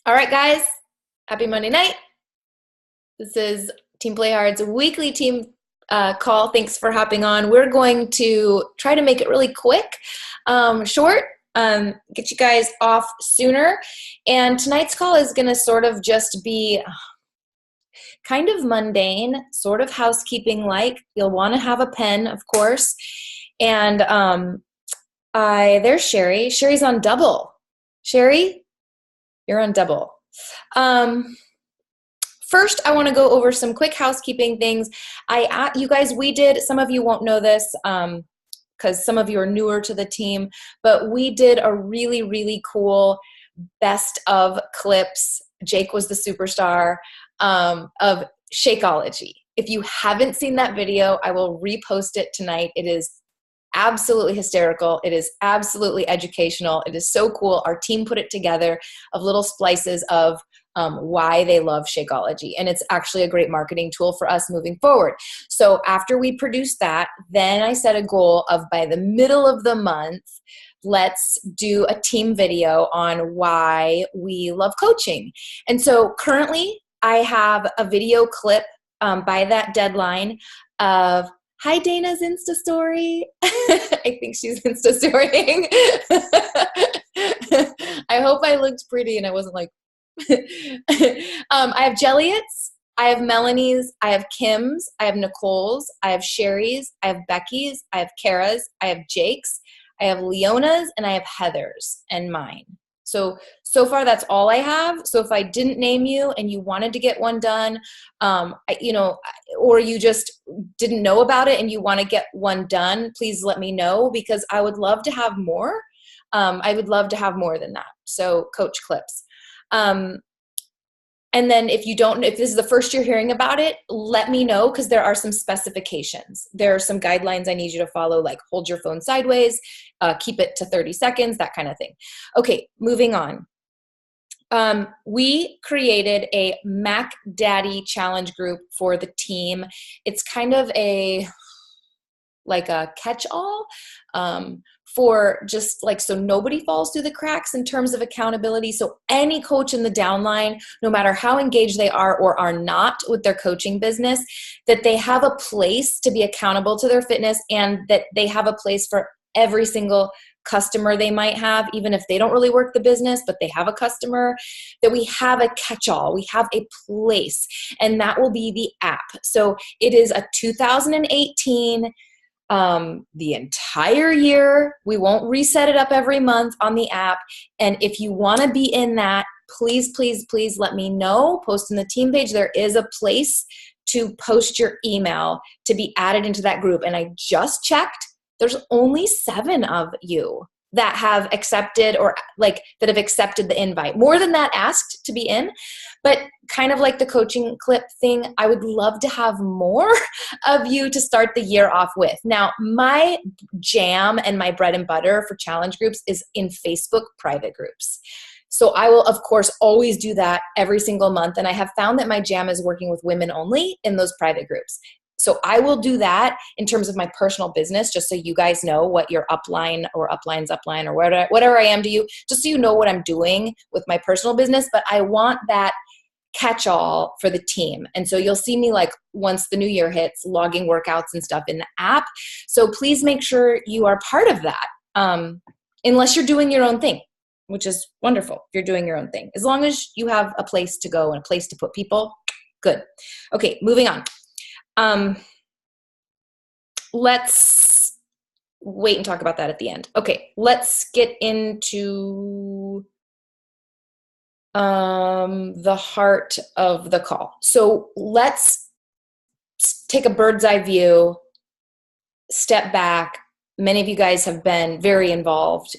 All right, guys, happy Monday night. This is Team Play Hard's weekly team call. Thanks for hopping on. We're going to try to make it really quick, short, get you guys off sooner. And tonight's call is going to sort of just be kind of mundane, sort of housekeeping-like. You'll want to have a pen, of course. And there's Sherry. Sherry's on double. Sherry, you're on double. First, I want to go over some quick housekeeping things. You guys, some of you won't know this because some of you are newer to the team, but we did a really, really cool best of clips. Jake was the superstar of Shakeology. If you haven't seen that video, I will repost it tonight. It is absolutely hysterical. It is absolutely educational. It is so cool. Our team put it together of little splices of why they love Shakeology. And it's actually a great marketing tool for us moving forward. So after we produced that, then I set a goal of by the middle of the month, let's do a team video on why we love coaching. And so currently I have a video clip by that deadline of hi, Dana's Insta story. I think she's Insta storying. I hope I looked pretty and I wasn't like, I have Jelliet's, I have Melanie's, I have Kim's, I have Nicole's, I have Sherry's, I have Becky's, I have Kara's, I have Jake's, I have Leona's, and I have Heather's and mine. So far that's all I have. So if I didn't name you and you wanted to get one done, or you just didn't know about it and you want to get one done, please let me know because I would love to have more. I would love to have more than that. So coach clips. And then if this is the first you're hearing about it, let me know because there are some specifications. There are some guidelines I need you to follow, like hold your phone sideways, keep it to 30 seconds, that kind of thing. Okay, moving on. We created a Mac Daddy challenge group for the team. It's kind of like a catch-all for just like so nobody falls through the cracks in terms of accountability. So any coach in the downline, no matter how engaged they are or are not with their coaching business, that they have a place to be accountable to their fitness and that they have a place for every single customer they might have, even if they don't really work the business, but they have a customer, that we have a catch-all, we have a place, and that will be the app. So it is a 2018 the entire year. We won't reset it up every month on the app. And if you want to be in that, please, please, please let me know. Post in the team page. There is a place to post your email to be added into that group. And I just checked. There's only 7 of you that have accepted that have accepted the invite. More than that asked to be in, but kind of like the coaching clip thing, I would love to have more of you to start the year off with. Now, my jam and my bread and butter for challenge groups is in Facebook private groups. So I will, of course, always do that every single month. And I have found that my jam is working with women only in those private groups. So I will do that in terms of my personal business, just so you guys know what your upline or upline's upline or whatever I am to you, just so you know what I'm doing with my personal business. But I want that catch-all for the team. And so you'll see me like once the new year hits, logging workouts and stuff in the app. So please make sure you are part of that, unless you're doing your own thing, which is wonderful if you're doing your own thing. As long as you have a place to go and a place to put people, good. Okay, moving on. Let's wait and talk about that at the end. Okay, let's get into the heart of the call. So let's take a bird's eye view, step back. Many of you guys have been very involved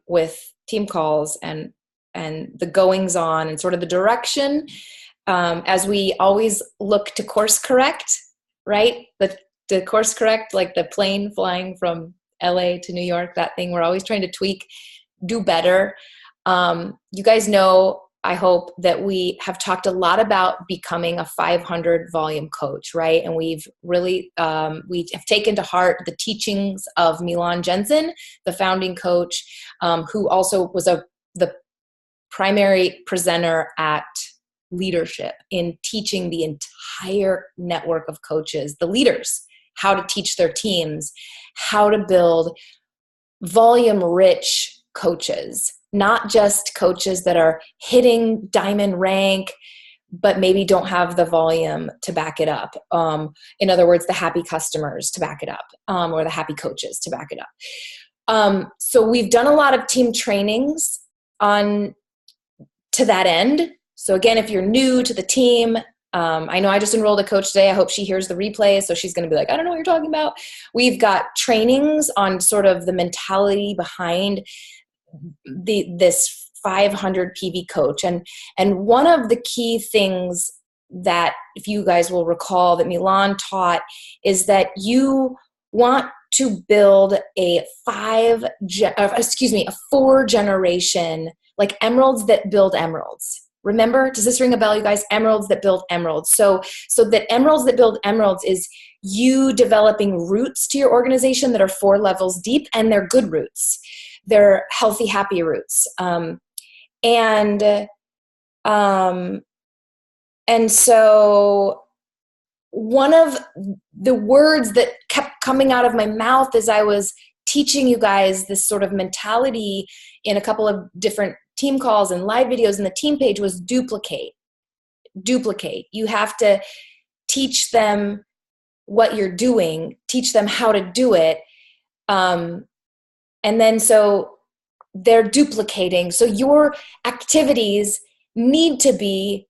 with team calls and the goings on and sort of the direction as we always look to course correct, right? The course correct, like the plane flying from LA to New York, that thing, we're always trying to tweak, do better. You guys know, I hope, that we have talked a lot about becoming a 500 volume coach, right? And we've really, we have taken to heart the teachings of Milan Jensen, the founding coach, who also was the primary presenter at leadership in teaching the entire network of coaches, the leaders, how to teach their teams, how to build volume-rich coaches, not just coaches that are hitting diamond rank, but maybe don't have the volume to back it up. In other words, the happy customers to back it up, or the happy coaches to back it up. So we've done a lot of team trainings to that end. So again, if you're new to the team, I know I just enrolled a coach today. I hope she hears the replay. So she's going to be like, I don't know what you're talking about. We've got trainings on sort of the mentality behind this 500 PV coach. And one of the key things that, if you guys will recall, that Milan taught is that you want to build a 4 generation, like emeralds that build emeralds. Remember, does this ring a bell, you guys? Emeralds that build emeralds. So that emeralds that build emeralds is you developing roots to your organization that are 4 levels deep, and they're good roots. They're healthy, happy roots. And so one of the words that kept coming out of my mouth as I was teaching you guys this sort of mentality in a couple of different team calls and live videos in the team page was duplicate. Duplicate. You have to teach them what you're doing, teach them how to do it. And then so they're duplicating. So your activities need to be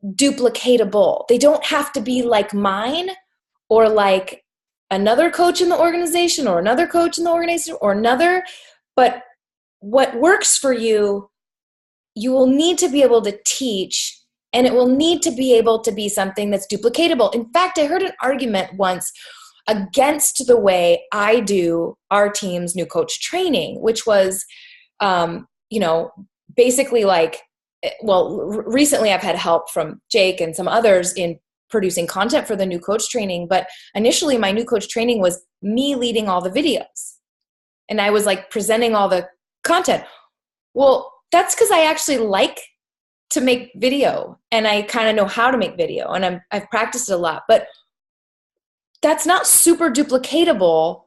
duplicatable. They don't have to be like mine or like another coach in the organization or another coach in the organization or another. But what works for you, you will need to be able to teach, and it will need to be able to be something that's duplicatable. In fact, I heard an argument once against the way I do our team's new coach training, which was, basically like, well, recently I've had help from Jake and some others in producing content for the new coach training. But initially my new coach training was me leading all the videos, and I was like presenting all the content. Well, that's because I actually like to make video, and I kind of know how to make video, and I've practiced it a lot, but that's not super duplicatable.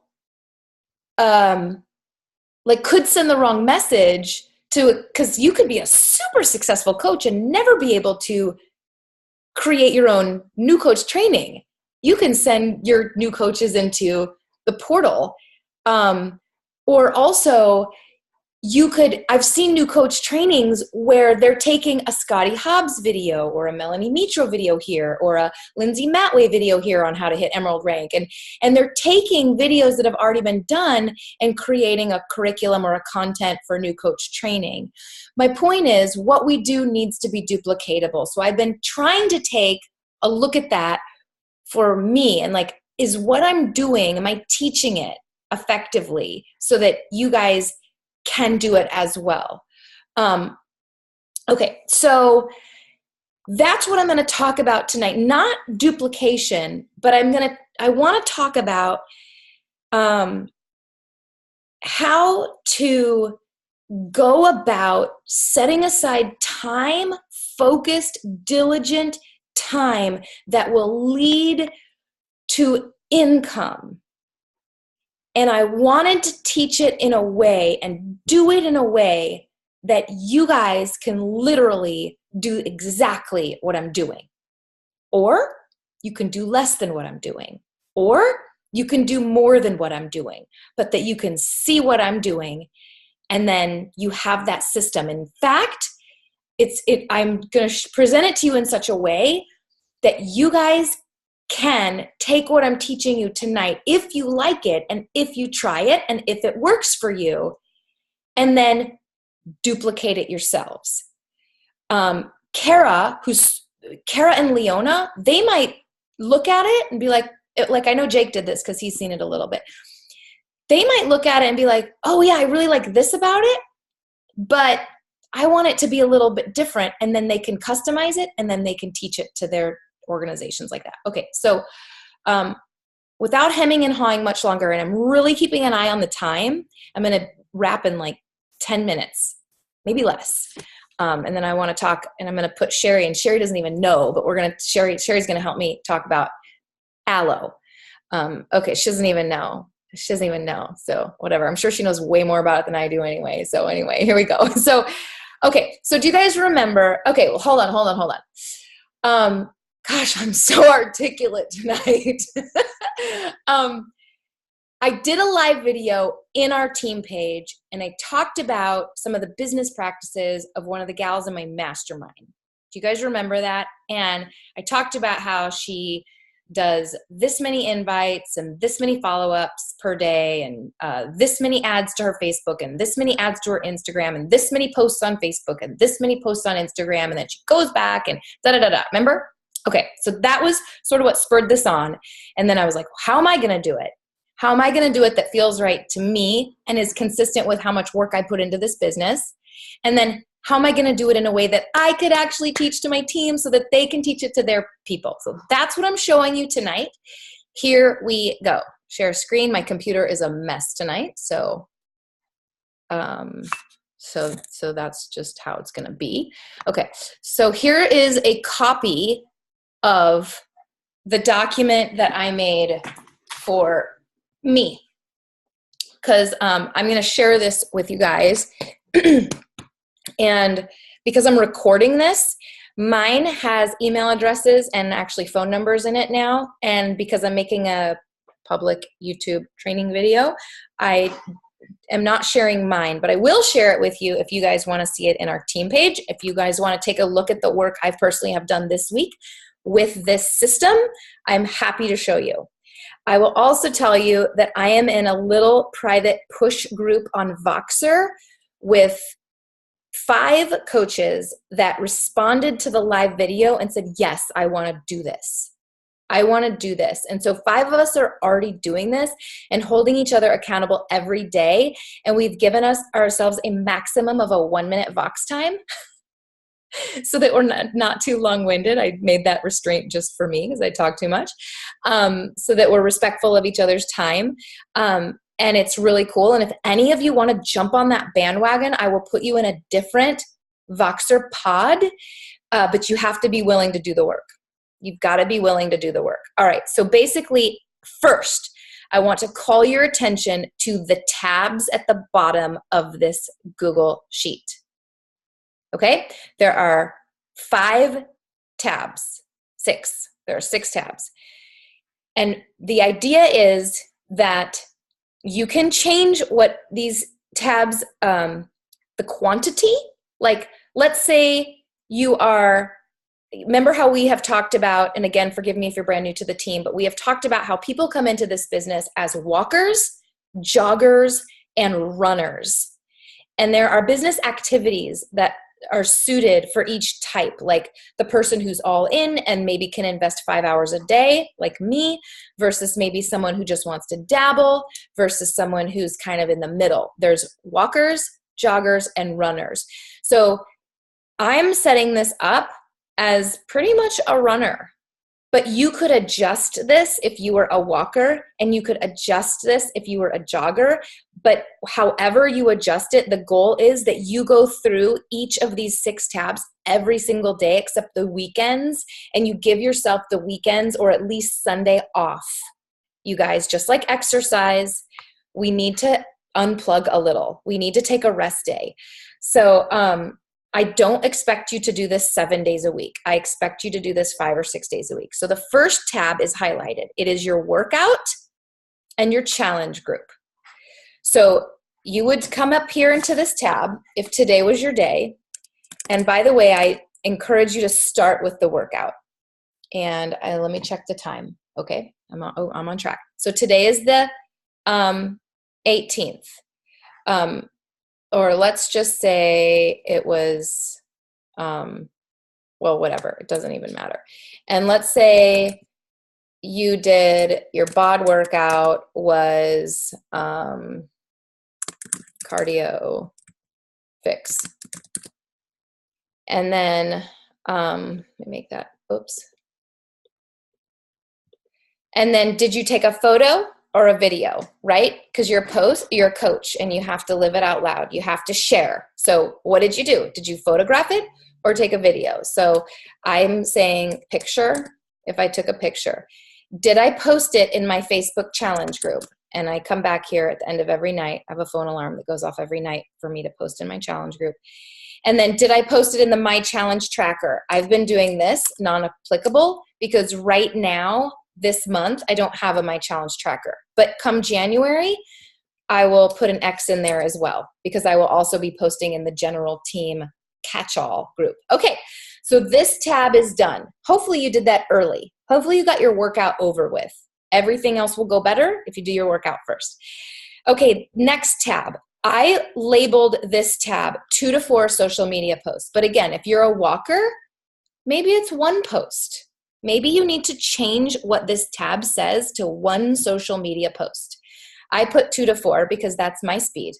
Like could send the wrong message because you could be a super successful coach and never be able to create your own new coach training. You can send your new coaches into the portal. Or also I've seen new coach trainings where they're taking a Scotty Hobbs video or a Melanie Mitro video here or a Lindsay Matway video here on how to hit Emerald rank. And they're taking videos that have already been done and creating a curriculum or a content for new coach training. My point is, what we do needs to be duplicatable. So I've been trying to take a look at that for me and like, is what I'm doing, am I teaching it effectively so that you guys can do it as well? Okay, so that's what I'm going to talk about tonight. Not duplication, but I want to talk about how to go about setting aside time, focused, diligent time that will lead to income. And I wanted to teach it in a way and do it in a way that you guys can literally do exactly what I'm doing. Or you can do less than what I'm doing. Or you can do more than what I'm doing. But that you can see what I'm doing, and then you have that system. In fact, I'm going to present it to you in such a way that you guys can take what I'm teaching you tonight, if you like it and if you try it and if it works for you, and then duplicate it yourselves. Kara and Leona, they might look at it and be like I know Jake did this because he's seen it a little bit. They might look at it and be like, oh yeah, I really like this about it, but I want it to be a little bit different. And then they can customize it, and then they can teach it to their organizations like that. Okay, so without hemming and hawing much longer, and I'm really keeping an eye on the time, I'm going to wrap in like 10 minutes, maybe less. And then I want to talk, and I'm going to put Sherry, and Sherry doesn't even know, but Sherry's going to help me talk about aloe. Okay, she doesn't even know. She doesn't even know. So whatever. I'm sure she knows way more about it than I do anyway. So anyway, here we go. So, okay. So do you guys remember? Okay, well, hold on. Gosh, I'm so articulate tonight. I did a live video in our team page, and I talked about some of the business practices of one of the gals in my mastermind. Do you guys remember that? And I talked about how she does this many invites and this many follow-ups per day, and this many ads to her Facebook, and this many ads to her Instagram, and this many posts on Facebook, and this many posts on Instagram, and then she goes back and da-da-da-da. Remember? Okay, so that was sort of what spurred this on. And then I was like, how am I going to do it? How am I going to do it that feels right to me and is consistent with how much work I put into this business? And then how am I going to do it in a way that I could actually teach to my team so that they can teach it to their people? So that's what I'm showing you tonight. Here we go. Share screen. My computer is a mess tonight. So that's just how it's going to be. Okay. So here is a copy of the document that I made for me, because I'm going to share this with you guys. And because I'm recording this, mine has email addresses and actually phone numbers in it now. And because I'm making a public YouTube training video, I am not sharing mine, but I will share it with you if you guys want to see it in our team page. If you guys want to take a look at the work I personally have done this week with this system, I'm happy to show you. I will also tell you that I am in a little private push group on Voxer with 5 coaches that responded to the live video and said, yes, I want to do this. I want to do this. And so 5 of us are already doing this and holding each other accountable every day. And we've given ourselves a maximum of a 1-minute Vox time so that we're not too long-winded. I made that restraint just for me because I talk too much, so that we're respectful of each other's time. And it's really cool. And if any of you want to jump on that bandwagon, I will put you in a different Voxer pod, but you have to be willing to do the work. You've got to be willing to do the work. All right. So basically, first, I want to call your attention to the tabs at the bottom of this Google Sheet. Okay? There are 5 tabs. 6. There are 6 tabs. And the idea is that you can change what these tabs, the quantity, like let's say you are, remember how we have talked about, and again, forgive me if you're brand new to the team, but we have talked about how people come into this business as walkers, joggers, and runners. And there are business activities that are suited for each type, like the person who's all in and maybe can invest 5 hours a day, like me, versus maybe someone who just wants to dabble, versus someone who's kind of in the middle. There's walkers, joggers, and runners. So I'm setting this up as pretty much a runner. But you could adjust this if you were a walker, and you could adjust this if you were a jogger. But however you adjust it, the goal is that you go through each of these 6 tabs every single day except the weekends, and you give yourself the weekends or at least Sunday off. You guys, just like exercise, we need to unplug a little. We need to take a rest day. So, I don't expect you to do this 7 days a week. I expect you to do this 5 or 6 days a week. So the first tab is highlighted. It is your workout and your challenge group. So you would come up here into this tab if today was your day. And by the way, I encourage you to start with the workout. And let me check the time. Okay, I'm on track. So today is the 18th. Or let's just say it was, well, whatever. It doesn't even matter. And let's say you did, your bod workout was cardio fix. And then, let me make that, oops. And then did you take a photo or a video, right? Because you're a coach and you have to live it out loud. You have to share. So what did you do? Did you photograph it or take a video? So I'm saying picture, if I took a picture. Did I post it in my Facebook challenge group? And I come back here at the end of every night. I have a phone alarm that goes off every night for me to post in my challenge group. And then did I post it in the My Challenge tracker? I've been doing this non-applicable because right now, this month, I don't have a My Challenge tracker. But come January, I will put an X in there as well because I will also be posting in the general team catch-all group. Okay, so this tab is done. Hopefully you did that early. Hopefully you got your workout over with. Everything else will go better if you do your workout first. Okay, next tab. I labeled this tab 2 to 4 social media posts. But again, if you're a walker, maybe it's 1 post. Maybe you need to change what this tab says to 1 social media post. I put 2 to 4 because that's my speed.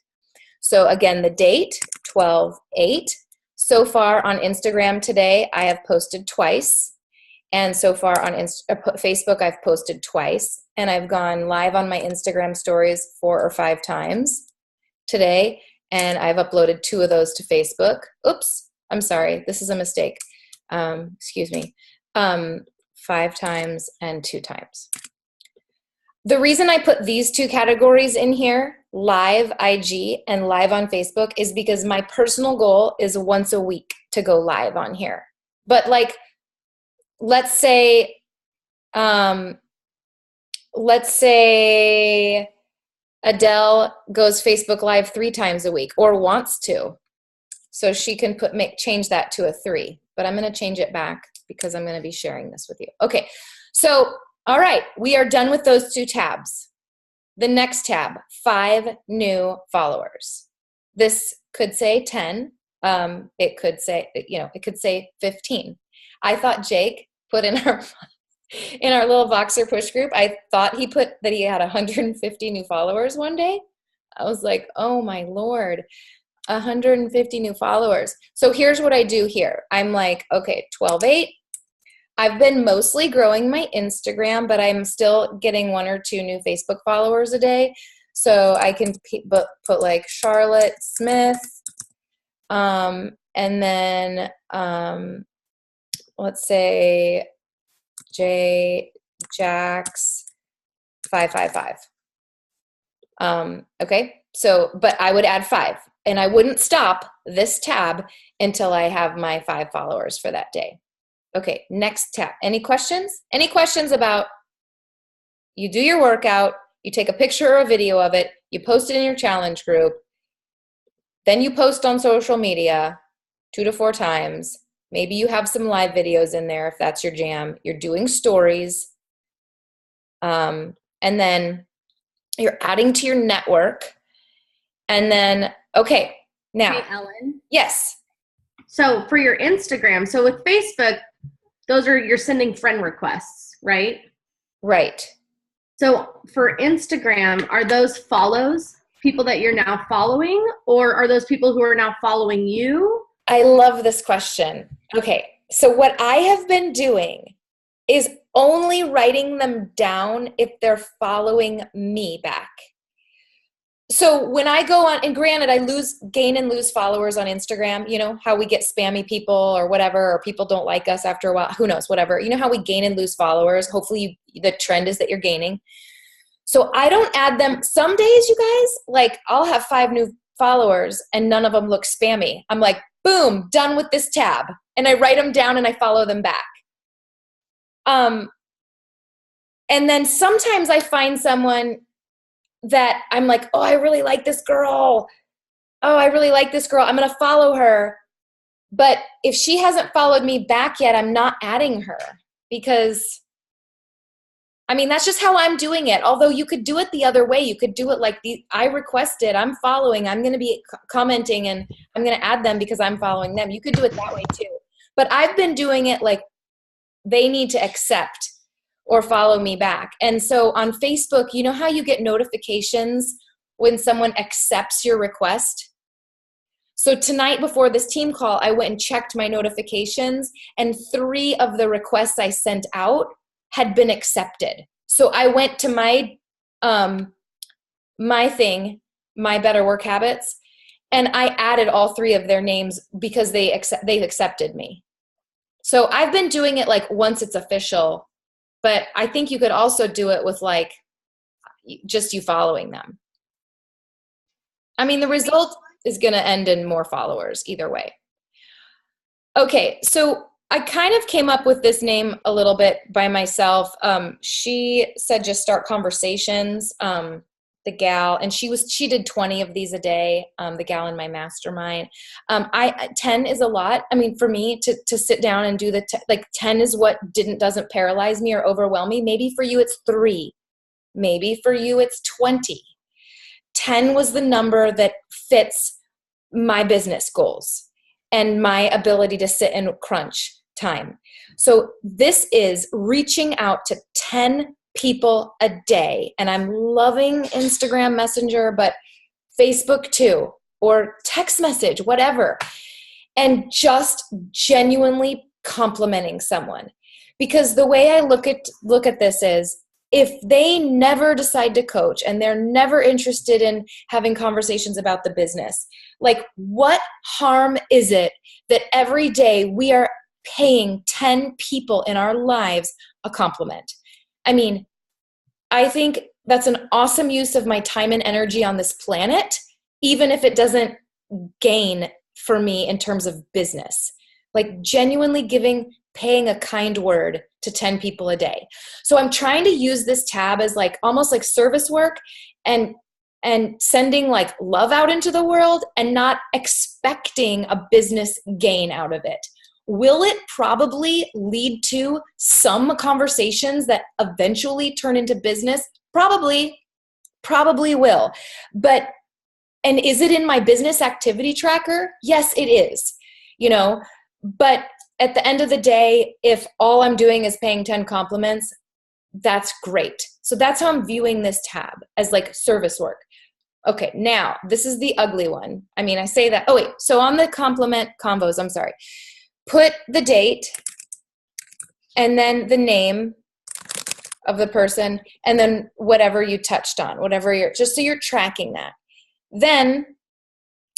So again, the date, 12/8. So far on Instagram today, I have posted twice. And so far on Facebook, I've posted twice. And I've gone live on my Instagram stories 4 or 5 times today. And I've uploaded 2 of those to Facebook. Oops, I'm sorry. This is a mistake. Excuse me. 5 times and 2 times. The reason I put these 2 categories in here, live IG and live on Facebook, is because my personal goal is once a week to go live on here. But like, let's say Adele goes Facebook Live 3 times a week or wants to. So she can change that to a 3, but I'm going to change it back because I'm going to be sharing this with you. Okay. So, all right, we are done with those 2 tabs. The next tab, 5 new followers. This could say 10. It could say 15. I thought Jake put in our little Voxer push group, I thought he put that he had 150 new followers one day. I was like, oh my Lord, 150 new followers. So here's what I do here. I'm like, okay, 12/8. I've been mostly growing my Instagram, but I'm still getting 1 or 2 new Facebook followers a day. So I can put like Charlotte Smith, and then let's say Jax 555. Okay, so but I would add 5, and I wouldn't stop this tab until I have my 5 followers for that day. Okay, next tab. Any questions? Any questions about you do your workout, you take a picture or a video of it, you post it in your challenge group, then you post on social media 2 to 4 times. Maybe you have some live videos in there if that's your jam. You're doing stories. And then you're adding to your network. And then, okay, now. Hey, Ellen. Yes. So for your Instagram, so with Facebook, you're sending friend requests, right? Right. So for Instagram, are those follows people that you're now following, or are those people who are now following you? I love this question. Okay, so what I have been doing is only writing them down if they're following me back. So when I go on, and granted, I gain and lose followers on Instagram, you know, how we get spammy people or whatever, or people don't like us after a while, who knows, whatever. You know how we gain and lose followers? Hopefully the trend is that you're gaining. So I don't add them. Some days, you guys, like I'll have 5 new followers and none of them look spammy. I'm like, boom, done with this tab. And I write them down and I follow them back. And then sometimes I find someone that I'm like, oh, I really like this girl. Oh, I really like this girl. I'm going to follow her. But if she hasn't followed me back yet, I'm not adding her because, I mean, that's just how I'm doing it. Although you could do it the other way. You could do it like I requested, I'm following, I'm going to be commenting, and I'm going to add them because I'm following them. You could do it that way too. But I've been doing it like they need to accept or follow me back. And so on Facebook, you know how you get notifications when someone accepts your request? So tonight before this team call, I went and checked my notifications, and 3 of the requests I sent out had been accepted. So I went to my My Thing, My Better Work Habits, and I added all three of their names because they accepted me. So I've been doing it like once it's official, but I think you could also do it with like just you following them. I mean, the result is going to end in more followers either way. Okay, so I kind of came up with this name a little bit by myself. She said just start conversations. The gal, and she did 20 of these a day. The gal in my mastermind. 10 is a lot. I mean, for me to sit down and do like 10 is what doesn't paralyze me or overwhelm me. Maybe for you it's 3. Maybe for you it's 20. 10 was the number that fits my business goals and my ability to sit and crunch time. So this is reaching out to 10 people a day. And I'm loving Instagram Messenger, but Facebook too, or text message, whatever. And just genuinely complimenting someone. Because the way I look at this is, if they never decide to coach and they're never interested in having conversations about the business, like what harm is it that every day we are paying 10 people in our lives a compliment? I mean, I think that's an awesome use of my time and energy on this planet, even if it doesn't gain for me in terms of business. Like genuinely paying a kind word to 10 people a day. So I'm trying to use this tab as like almost like service work and sending like love out into the world and not expecting a business gain out of it. Will it probably lead to some conversations that eventually turn into business? Probably will. And is it in my business activity tracker? Yes, it is, but at the end of the day, if all I'm doing is paying 10 compliments, that's great. So that's how I'm viewing this tab, as like service work. Okay, now this is the ugly one. I mean, I say that. Oh wait, so on the compliment convos, I'm sorry. Put the date and then the name of the person and then whatever you touched on, just so you're tracking that. Then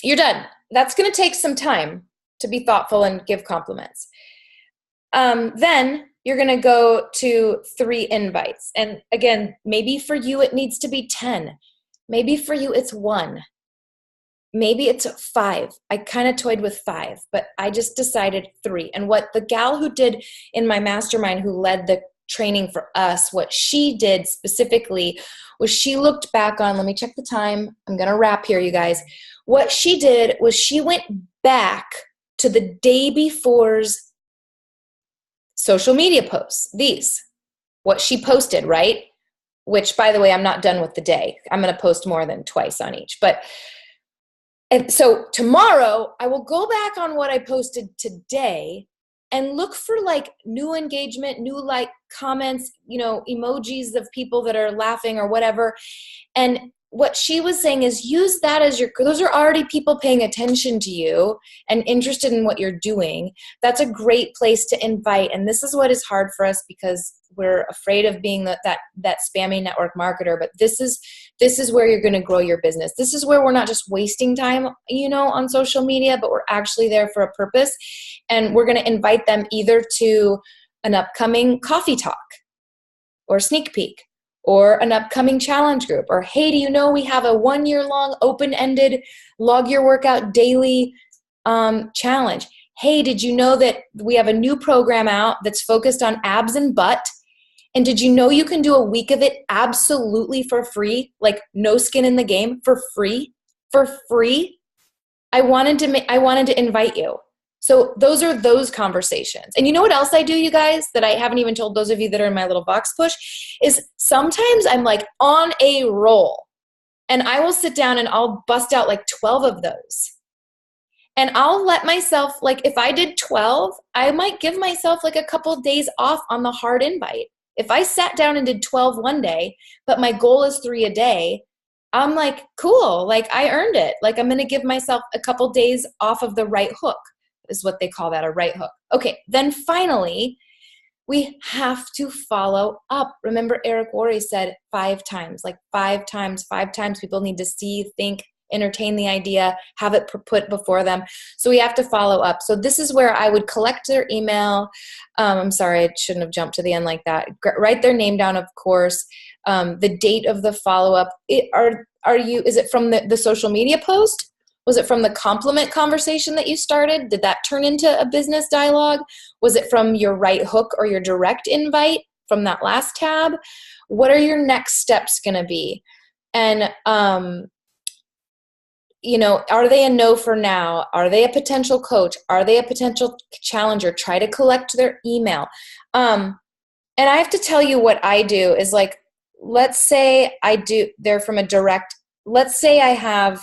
you're done. That's going to take some time to be thoughtful and give compliments. Then you're going to go to 3 invites. And again, maybe for you, it needs to be 10. Maybe for you, it's 1. Maybe it's 5. I kind of toyed with 5, but I just decided 3. And what the gal who did in my mastermind, who led the training for us, what she did specifically was she looked back on, let me check the time. I'm going to wrap here, you guys. What she did was she went back to the day before's social media posts, what she posted, right? Which, by the way, I'm not done with the day. I'm going to post more than twice on each. And so tomorrow I will go back on what I posted today and look for like new engagement, new like comments, emojis of people that are laughing or whatever. And what she was saying is use that as those are already people paying attention to you and interested in what you're doing. That's a great place to invite. And this is what is hard for us because we're afraid of being that spammy network marketer. But this is where you're going to grow your business. This is where we're not just wasting time, on social media, but we're actually there for a purpose. And we're going to invite them either to an upcoming coffee talk or sneak peek, or an upcoming challenge group, or hey, do you know we have a 1-year-long open-ended log your workout daily challenge? Hey, did you know that we have a new program out that's focused on abs and butt? And did you know you can do a week of it absolutely for free, like no skin in the game, for free? For free? I wanted to invite you. So those are those conversations. And you know what else I do, you guys, that I haven't even told those of you that are in my little box push, is sometimes I'm like on a roll and I will sit down and I'll bust out like 12 of those. And I'll let myself, like if I did 12, I might give myself like a couple of days off on the hard invite. If I sat down and did 12 one day, but my goal is 3 a day, I'm like, cool, like I earned it. Like I'm going to give myself a couple days off of the right hook. Is what they call that, a right hook. Okay, then finally, We have to follow up. Remember, Eric Worre said 5 times, like 5 times, 5 times people need to see, think, entertain the idea, have it put before them. So we have to follow up. So this is where I would collect their email. I'm sorry, I shouldn't have jumped to the end like that. Write their name down, of course. The date of the follow-up. Is it from the social media post? Was it from the compliment conversation that you started? Did that turn into a business dialogue? Was it from your right hook or your direct invite from that last tab? What are your next steps going to be? And, are they a no for now? Are they a potential coach? Are they a potential challenger? Try to collect their email. And I have to tell you what I do is, like, let's say they're from a direct, let's say I have,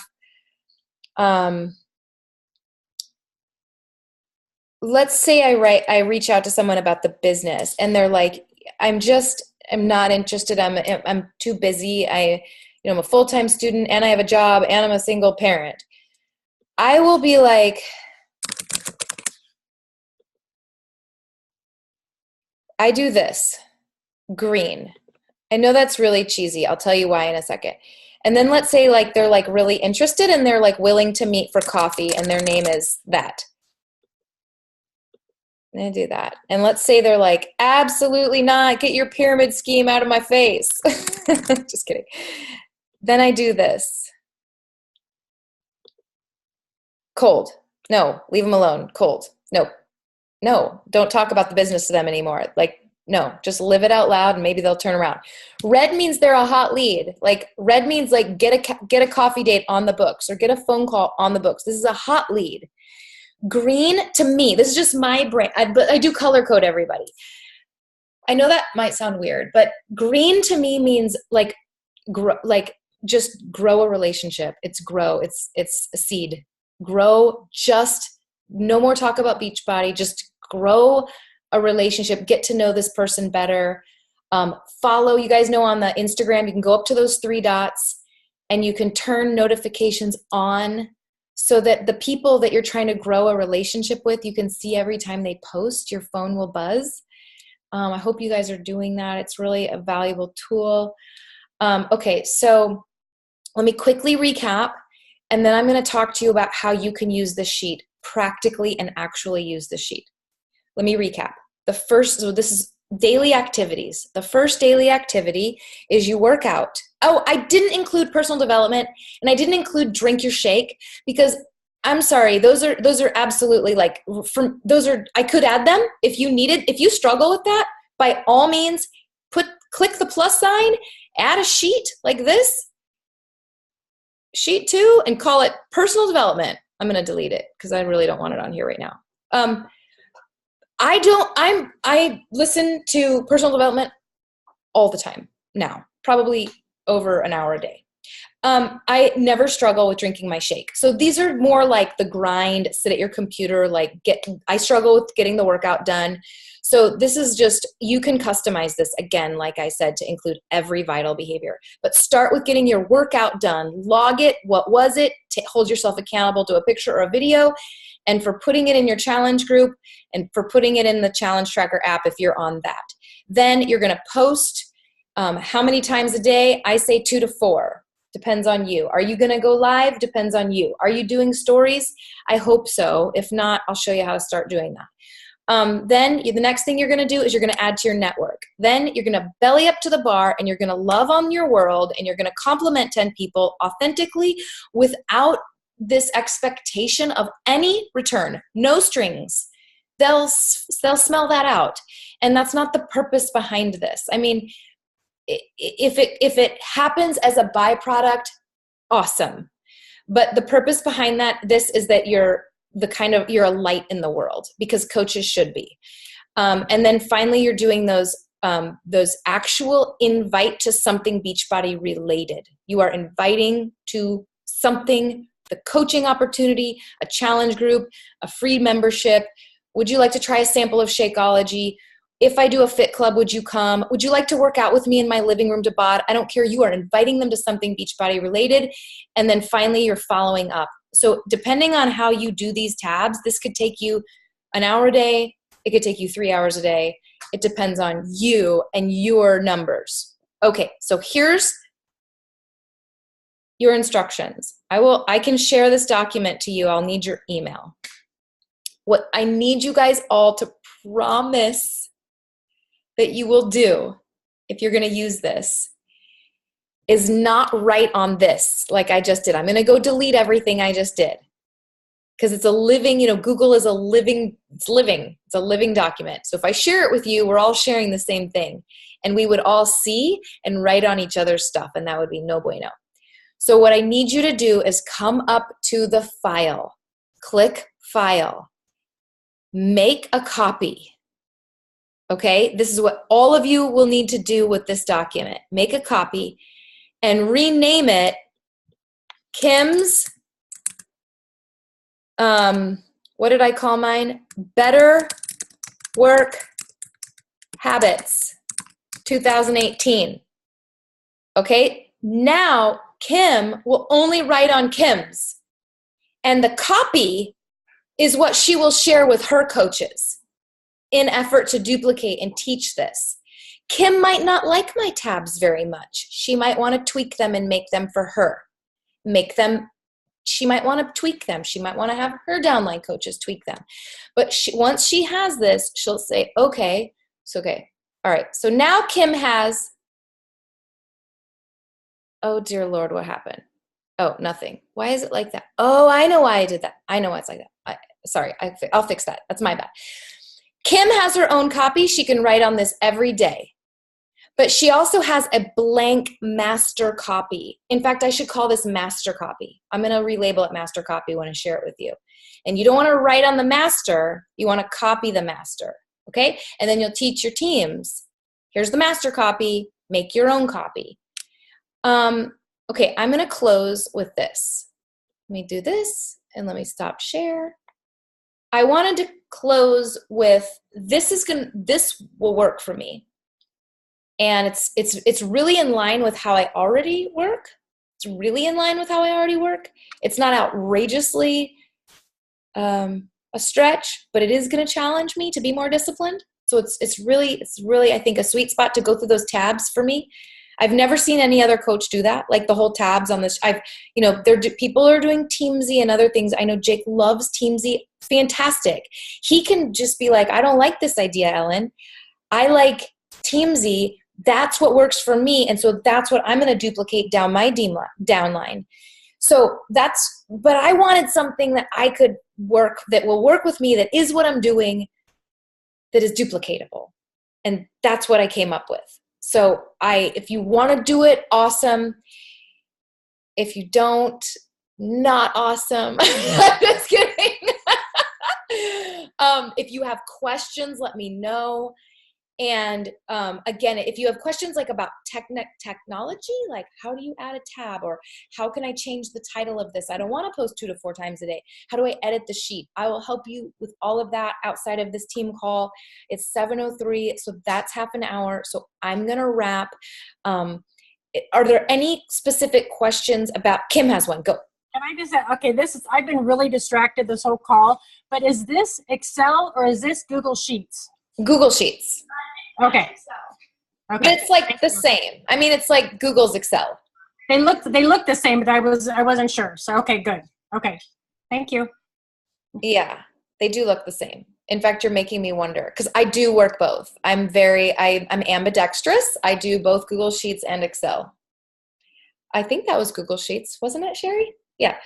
let's say I reach out to someone about the business and they're like, I'm not interested. I'm too busy. I'm a full-time student and I have a job and I'm a single parent. I will be like, I do this. Green. I know that's really cheesy. I'll tell you why in a second. And then let's say, like, they're like really interested and they're like willing to meet for coffee and their name is that. And I do that. And let's say they're like, absolutely not. Get your pyramid scheme out of my face. Just kidding. Then I do this. Cold. No, leave them alone. Cold. Nope. No, don't talk about the business to them anymore. Like, no, just live it out loud and maybe they'll turn around. Red means they're a hot lead. Like, red means like get a coffee date on the books or get a phone call on the books. This is a hot lead. Green, to me, this is just my brain. But I do color code everybody. I know that might sound weird, but green to me means like just grow a relationship. It's grow. It's a seed. Grow. Just no more talk about Beachbody. Just grow a relationship. Get to know this person better. Follow. You guys know on the Instagram, you can go up to those 3 dots and you can turn notifications on so that the people that you're trying to grow a relationship with, you can see every time they post. Your phone will buzz. I hope you guys are doing that. It's really a valuable tool. Okay, so let me quickly recap, and then I'm going to talk to you about how you can use this sheet practically and actually use the sheet. Let me recap. So this is daily activities. The first daily activity is you work out. Oh, I didn't include personal development, and I didn't include drink your shake because I'm sorry, those are absolutely like, I could add them if you needed. If you struggle with that, by all means, click the plus sign, add a sheet like this, sheet 2, and call it personal development. I'm going to delete it because I really don't want it on here right now. I listen to personal development all the time now, probably over an hour a day. I never struggle with drinking my shake. So these are more like the grind, sit at your computer, I struggle with getting the workout done. So this is just, you can customize this again, like I said, to include every vital behavior. But start with getting your workout done. Log it. What was it? Hold yourself accountable to a picture or a video. And for putting it in your challenge group and for putting it in the challenge tracker app if you're on that. Then you're going to post how many times a day? I say 2 to 4. Depends on you. Are you going to go live? Depends on you. Are you doing stories? I hope so. If not, I'll show you how to start doing that. Then the next thing you're going to do is you're going to add to your network. Then you're going to belly up to the bar and you're going to love on your world and you're going to compliment 10 people authentically without this expectation of any return. No strings. They'll smell that out. And that's not the purpose behind this. I mean, if it happens as a byproduct, awesome. But the purpose behind this is that you're a light in the world, because coaches should be. And then finally, you're doing those actual invite to something Beachbody related. You are inviting to something, the coaching opportunity, a challenge group, a free membership. Would you like to try a sample of Shakeology? If I do a fit club, would you come? Would you like to work out with me in my living room to bod? I don't care. You are inviting them to something Beachbody related. And then finally, you're following up. So depending on how you do these tabs, this could take you an hour a day. It could take you 3 hours a day. It depends on you and your numbers. Okay, so here's your instructions. I can share this document to you. I'll need your email. What I need you guys all to promise that you will do if you're going to use this is not write on this like I just did. I'm going to go delete everything I just did because it's a living, Google is a living document. So if I share it with you, we're all sharing the same thing and we would all see and write on each other's stuff, and that would be no bueno. So what I need you to do is come up to the file, click file, make a copy. Okay, this is what all of you will need to do with this document. Make a copy and rename it Kim's, what did I call mine? Better Work Habits 2018. Okay, now Kim will only write on Kim's, and the copy is what she will share with her coaches in effort to duplicate and teach this. Kim might not like my tabs very much. She might want to tweak them and make them for her. She might want to tweak them. She might want to have her downline coaches tweak them. But once she has this, she'll say, okay, it's okay. All right, so now Kim has, oh dear Lord, what happened? Oh, nothing. Why is it like that? Oh, I know why I did that. I know why it's like that. Sorry, I'll fix that. That's my bad. Kim has her own copy. She can write on this every day. But she also has a blank master copy. In fact, I should call this master copy. I'm going to relabel it master copy when I share it with you. And you don't want to write on the master. You want to copy the master. Okay? And then you'll teach your teams. Here's the master copy. Make your own copy. Okay, I'm going to close with this. Let me do this and let me stop share. I wanted to close with this will work for me. And it's really in line with how I already work. It's really in line with how I already work. It's not outrageously a stretch, but it is going to challenge me to be more disciplined. So it's really I think a sweet spot to go through those tabs for me. I've never seen any other coach do that, like the whole tabs on this. People are doing Teamsy and other things. I know Jake loves Teamsy. Fantastic. He can just be like, I don't like this idea, Ellen. I like Teamsy. That's what works for me. And so that's what I'm going to duplicate down my downline. So but I wanted something that I could work, that will work with me, that is what I'm doing, that is duplicatable. And that's what I came up with. So if you want to do it, awesome. If you don't, not awesome. I'm just kidding. If you have questions, let me know. And again, if you have questions like about technology, like how do you add a tab, or how can I change the title of this? I don't want to post 2 to 4 times a day. How do I edit the sheet? I will help you with all of that outside of this team call. It's 7:03, so that's half an hour. So I'm going to wrap. Are there any specific questions about, Kim has one, go. Can I just say, okay, I've been really distracted this whole call, but is this Excel or is this Google Sheets? Google Sheets. Okay. Okay. But it's like the same. I mean, it's like Google's Excel. They look the same, but I wasn't sure. So okay, good. Okay. Thank you. Yeah, they do look the same. In fact, you're making me wonder, because I do work both. I'm ambidextrous. I do both Google Sheets and Excel. I think that was Google Sheets, wasn't it, Sherry? Yeah.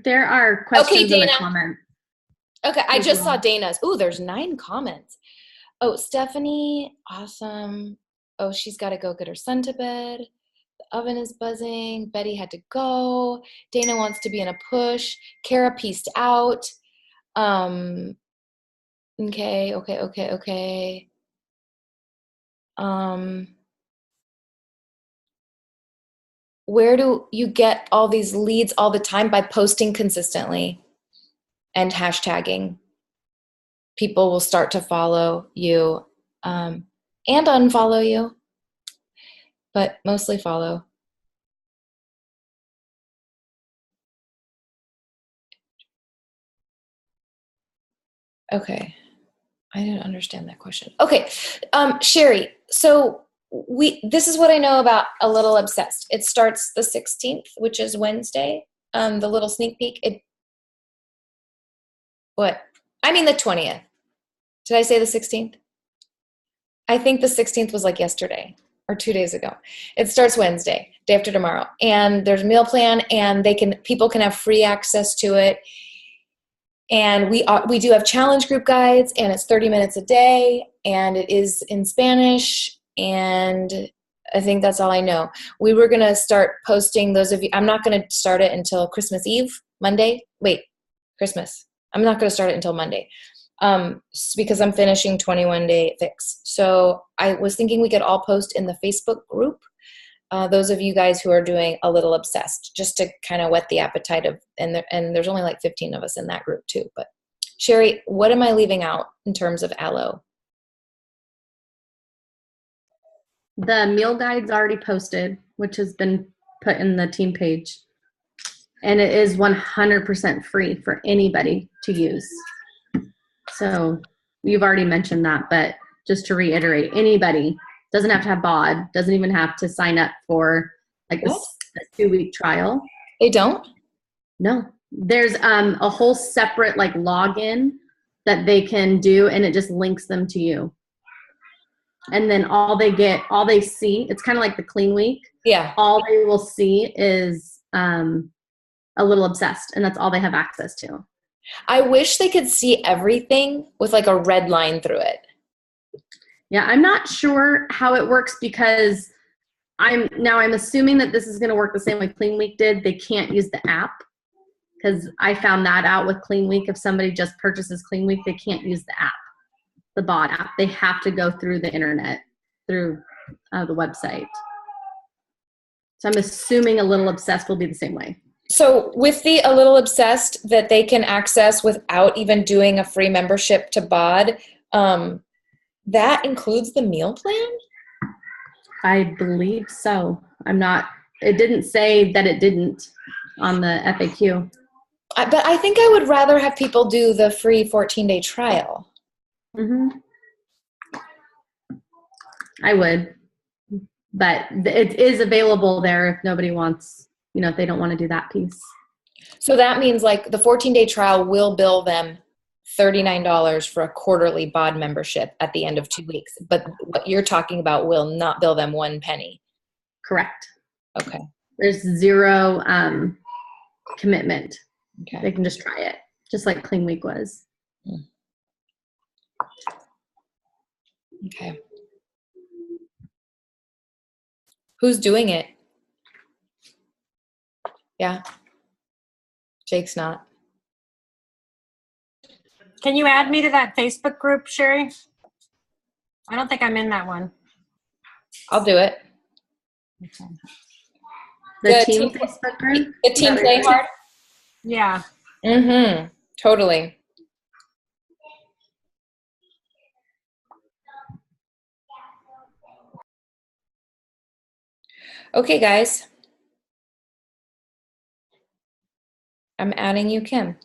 There are questions in the comments. Okay, I just saw Dana's. Ooh, there's 9 comments. Oh, Stephanie, awesome. Oh, she's got to go get her son to bed. The oven is buzzing. Betty had to go. Dana wants to be in a push. Kara pieced out. Okay. Where do you get all these leads all the time? By posting consistently and hashtagging. People will start to follow you and unfollow you, but mostly follow. Okay. I didn't understand that question. Okay. Sherry, so this is what I know about A Little Obsessed. It starts the 16th, which is Wednesday. The little sneak peek. What? I mean the 20th. Did I say the 16th? I think the 16th was like yesterday or 2 days ago. It starts Wednesday, day after tomorrow. And there's a meal plan, and people can have free access to it. And we do have challenge group guides, and it's 30 minutes a day, and it is in Spanish, and I think that's all I know. We were going to start posting, those of you, I'm not going to start it until Christmas Eve, Monday. Wait, Christmas. I'm not going to start it until Monday because I'm finishing 21 Day Fix. So I was thinking we could all post in the Facebook group. Those of you guys who are doing A Little Obsessed, just to kind of whet the appetite of, and there's only like 15 of us in that group too. But Sherry, what am I leaving out in terms of Aloe? The meal guide's already posted, which has been put in the team page. And it is 100% free for anybody to use. So you've already mentioned that, but just to reiterate, anybody doesn't have to have BOD, doesn't even have to sign up for like this 2-week trial. They don't? No. There's a whole separate like login that they can do, and it just links them to you. And then all they see, it's kind of like the clean week. Yeah. All they will see is A Little Obsessed, and that's all they have access to. I wish they could see everything with like a red line through it. Yeah, I'm not sure how it works because I'm assuming that this is going to work the same way Clean Week did. They can't use the app because I found that out with Clean Week. If somebody just purchases Clean Week, they can't use the app, the BOD app. They have to go through the internet, through the website. So I'm assuming A Little Obsessed will be the same way. So with the A Little Obsessed that they can access without even doing a free membership to BOD, that includes the meal plan? I believe so. It didn't say that it didn't on the FAQ. But I think I would rather have people do the free 14-day trial. Mm-hmm. I would. But it is available there if nobody wants, if they don't want to do that piece. So that means like the 14-day trial will bill them $39 for a quarterly BOD membership at the end of 2 weeks. But what you're talking about will not bill them one penny. Correct. Okay. There's zero commitment. Okay. They can just try it, just like Clean Week was. Okay. Who's doing it? Yeah. Jake's not. Can you add me to that Facebook group, Sherry? I don't think I'm in that one. I'll do it. Okay. The team Facebook group? The team play hard? Yeah. Mm-hmm. Totally. Okay, guys. I'm adding you, Kim.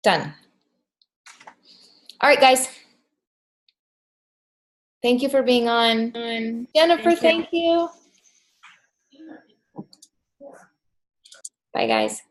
Done. All right, guys. Thank you for being on. Jennifer, thank you. Bye, guys.